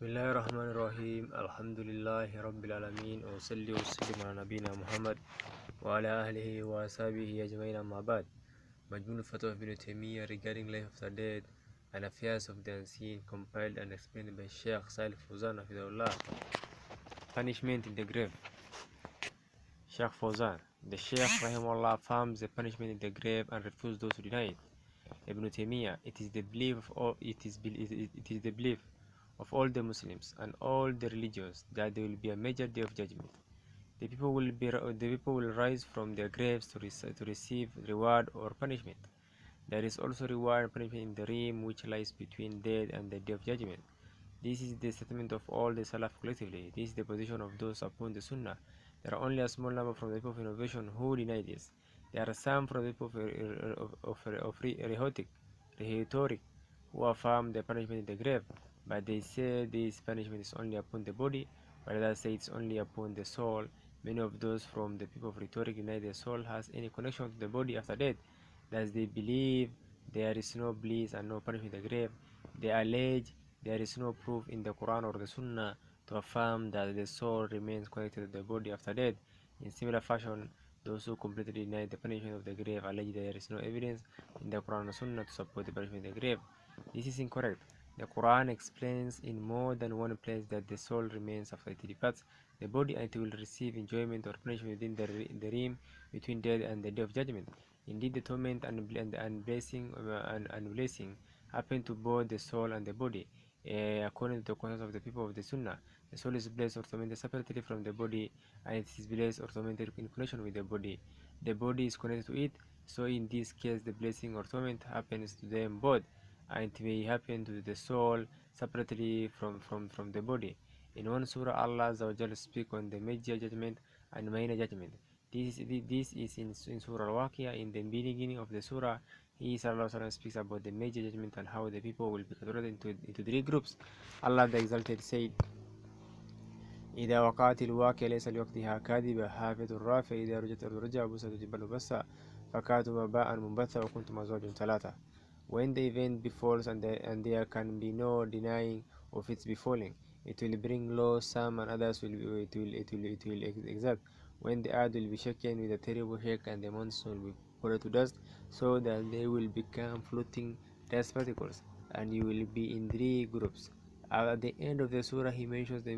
بسم الله الرحمن الرحيم. الحمد لله رب العالمين، وصلي وسلم على نبينا محمد وعلى أهله وأصحابه أجمعين. أما بعد. Majmoo Fatawaa of Ibn Taymiyyah regarding life after death and affairs of the unseen, compiled and explained by Sheikh Salih Fawzan Hafidhahullah. Punishment in the grave. Sheikh Fawzan, the Sheikh Rahimahullah affirms the punishment in the grave and refuses those who deny it. Ibn Taymiyyah, it is the belief of all the Muslims and all the religions that there will be a major day of judgment. The people will rise from their graves to receive reward or punishment. There is also reward and punishment in the realm which lies between death and the day of judgment. This is the statement of all the Salaf collectively. This is the position of those upon the Sunnah. There are only a small number from the people of innovation who deny this. There are some from the people of rhetoric who affirm the punishment in the grave, but they say this punishment is only upon the body, while others say it's only upon the soul. Many of those from the people of rhetoric deny the soul has any connection to the body after death, thus they believe there is no bliss and no punishment in the grave. They allege there is no proof in the Quran or the Sunnah to affirm that the soul remains connected to the body after death. In similar fashion, those who completely deny the punishment of the grave allege there is no evidence in the Quran or Sunnah to support the punishment in the grave. This is incorrect. The Quran explains in more than one place that the soul remains after it departs the body and it will receive enjoyment or punishment within the realm between death and the day of judgment. Indeed, the torment and blessing happen to both the soul and the body. According to the consensus of the people of the Sunnah, the soul is blessed or tormented separately from the body, and it is blessed or tormented in connection with the body. The body is connected to it, so in this case the blessing or torment happens to them both, and it may happen to the soul separately from the body. In one surah, Allah Azza speaks on the major judgment and minor judgment. This is in Surah Al-Waqi'ah. In the beginning of the surah, He speaks about the major judgment and how the people will be categorized into three groups. Allah the Exalted said, إذا وقعت الواقعة ليس لوقتها كاذبة حافظ الرافع إذا رجت الأرض رجع بست الجبال بسا فكانتم هباء منبثا وكنتم أزواجا ثلاثة. When the event befalls and there can be no denying of its befalling, it will bring low some and others it will exalt. When the earth will be shaken with a terrible shake and the mountains will be poured to dust, so that they will become floating dust particles, and you will be in three groups. At the end of the surah, he mentions the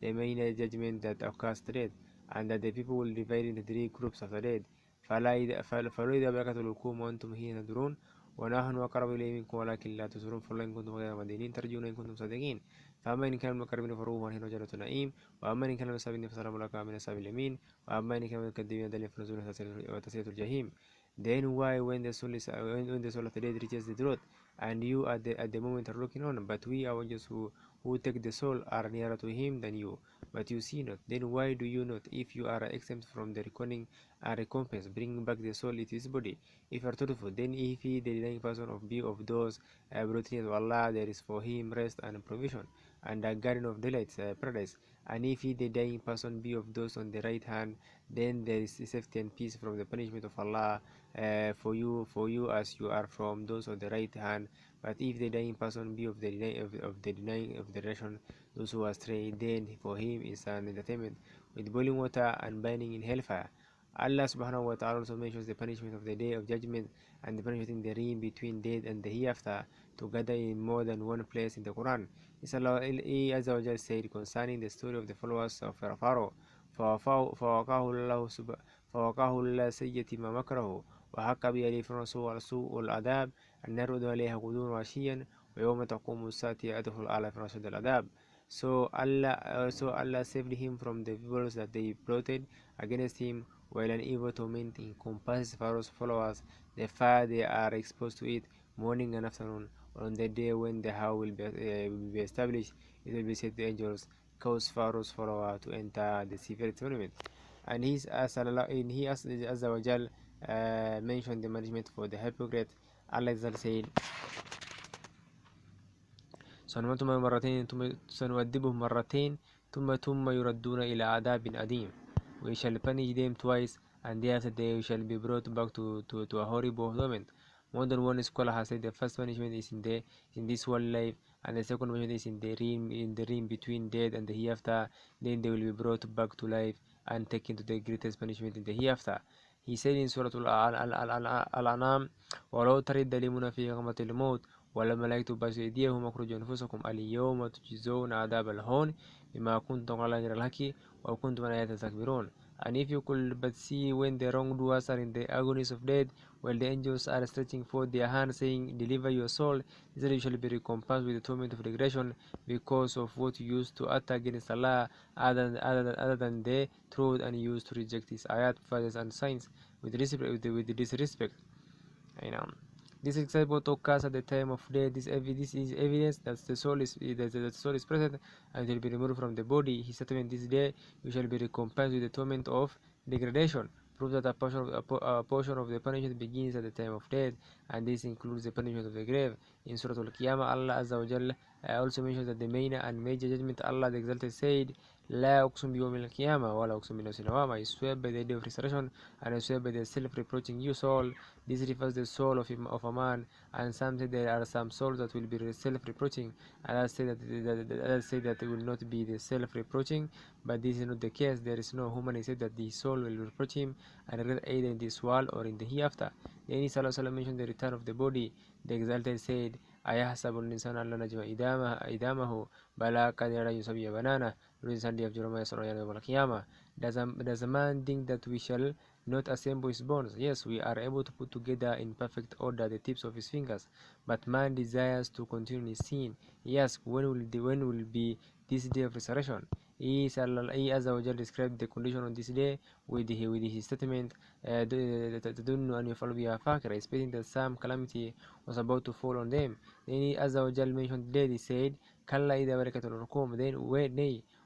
minor judgment that occurs to death, and that the people will divide into three groups after death. فَلَوْ إِذَا بَلَغَتِ الْحُلْقُومَ وَأَنْتُمْ حِينَ تَنظُرُونَ ونحن أقرب إليه منكم ولكن لا تبصرون فلولا إن كنتم غير مدينين ترجون إن كنتم صادقين. فأما إن كان المقربين فروح ونحن جنة نعيم، وأما إن كان المسابين فسلام لك من أصحاب اليمين، وأما إن كان المكذبين دليل فنزول وتسلية الجحيم. Then why, when the soul of the dead reaches the throat, and you at the moment are looking on, but we are angels who take the soul are nearer to him than you, but you see not. Then why do you not, if you are exempt from the reckoning and recompense, bring back the soul into his body? If you are truthful, then if he, the dying person, of those brought near to Allah, there is for him rest and provision, and a garden of delights, paradise. And if he, the dying person, be of those on the right hand, then there is safety and peace from the punishment of Allah for you as you are from those on the right hand. But if the dying person be of the denying of the direction, those who are astray, then for him is an entertainment with boiling water and burning in hellfire. Allah subhanahu wa ta'ala also mentions the punishment of the day of judgment and the punishment in the realm between death and the hereafter together in more than one place in the Quran. He Azza wa Jal said concerning the story of the followers of Pharaoh, فوقاه الله سيئة ما مكره وحق بآله فرعون سوء العذاب النار يدعى عليها غدوا وعشيا ويوم تقوم الساعة أدخل آل فرعون أشد العذاب. So Allah saved him from the evils that they plotted against him, while an evil torment encompasses Pharaoh's followers. The fire they are exposed to it morning and afternoon. On the day when the house will be established, it will be said to angels, cause Pharaoh's follower to enter the severe torment. And he Azza wa Jal mentioned the management for the hypocrite. Allah said, سنؤدبهم مرتين ثم يردون إلى عذاب أليم. We shall punish them twice, and thereafter they shall be brought back to a horrible torment. More than one scholar has said the first punishment is in this world life, and the second punishment is in the realm between death and the hereafter. Then they will be brought back to life and taken to the greatest punishment in the hereafter. He said in Surah Al-An'am, ولو ترى الظالمون في غمرة الموت والملائكة باسطوا أيديهم أخرجوا أنفسكم اليوم تجزون عذاب الهون بما كنتم على غير الحق وكنتم عن آياتنا تستكبرون. And if you could but see when the wrongdoers are in the agonies of death, while the angels are stretching forth their hands, saying, "Deliver your soul," then you shall be recompensed with the torment of regression because of what you used to utter against Allah other than the truth, and used to reject His ayat, verses, and signs with disrespect. You know. This example occurs at the time of death. This is evidence that the soul is present and will be removed from the body. His statement, "This day you shall be recompensed with the torment of degradation," proves that a portion of the punishment begins at the time of death, and this includes the punishment of the grave. In Surah Al-Qiyamah, Allah Azza wa Jal also mentions that the main and major judgment, Allah the Exalted said, "La uqsum biyawm al-qiyamah wa la uqsum bin-nafsi lawwamah." I swear by the day of resurrection, and I swear by the self-reproaching you soul. This refers to the soul of a man, and some say there are some souls that will be self-reproaching, and others say that it will not be the self-reproaching, but this is not the case. There is no human who said that the soul will reproach him and regret either in this world or in the hereafter. Then Sallallahu mentioned the return of the body. The Exalted said, "أيحسب الإنسان أن لن نجمع إدامه بلى قد يسوي بنانه." Does a man think that we shall not assemble his bones? Yes, we are able to put together in perfect order the tips of his fingers, but man desires to continue in sin. He asks, when will be this day of resurrection? He Azza wa Jal described the condition on this day with his statement, تَدُنُّ أَنْ يُفْعَلُ بِهَا فَاقِرَةٌ, expecting that some calamity was about to fall on them. Then he Azza wa Jal mentioned the day, he said, كَلَّا إِذَا بَلَغَتِ الْحُلْقُومَ, then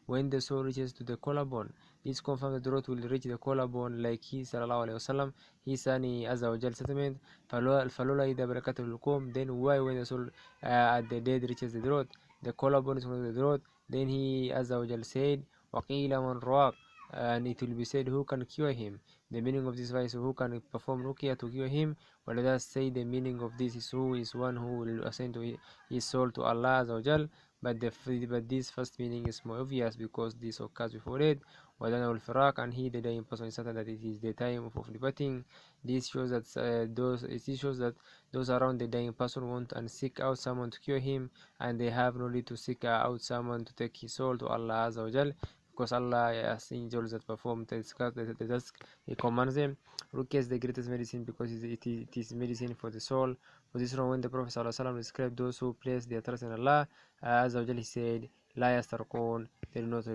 when the soul reaches to the collarbone. This confirms the road will reach the collarbone, like he sallallahu alaihi wasallam, his son Azza wa Jal statement, فَلَوْلَا إِذَا بَلَغَتِ الْحُلْقُومَ, then why when the soul at the dead reaches the throat, the collarbone is connected to the throat. Then he Azza wa Jal said, وَقِيلَ مَنْ رَاقٍ, and it will be said, who can cure him? The meaning of this verse, who can perform ruqya to cure him? Well, let us say the meaning of this is who is one who will ascend to his soul to Allah Azza wa Jal. But this first meaning is more obvious because this occurs before it. وَدَنَا الْفِرَاقِ, and he, the dying person, is certain that it is the time of departing. This shows that those around the dying person want and seek out someone to cure him, and they have no need to seek out someone to take his soul to Allah Azza wa Jal, because Allah has angels that perform the task He commands them. Ruqya is the greatest medicine because it is medicine for the soul. For this reason, when the Prophet ﷺ described those who place their trust in Allah Azza wa Jal, he said, "La yastarqun," they do not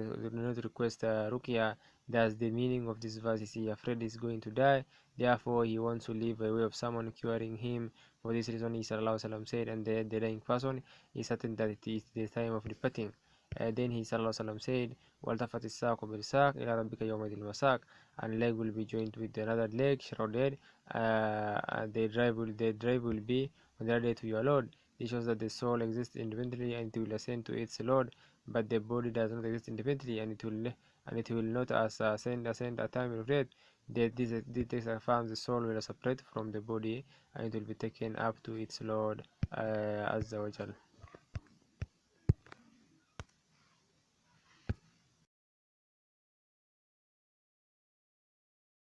request ruqya. Thus, the meaning of this verse is he afraid he's going to die, therefore he wants to live by way of someone curing him. For this reason, he ﷺ said, and the dying person is certain that it is the time of departing. Then he ﷺ said, وَالْتَفَتِ السَّاقُ بِالسَّاقِ إِلَى رَبِّكَ يَوْمَئِذٍ الْمَسَاقُ, and leg will be joined with another leg, shrouded. The drive will be on the other day to your Lord. This shows that the soul exists independently and it will ascend to its Lord, but the body does not exist independently, and it will not ascend at time of death. This affirms the soul will separate from the body and it will be taken up to its Lord Azza wa Jal.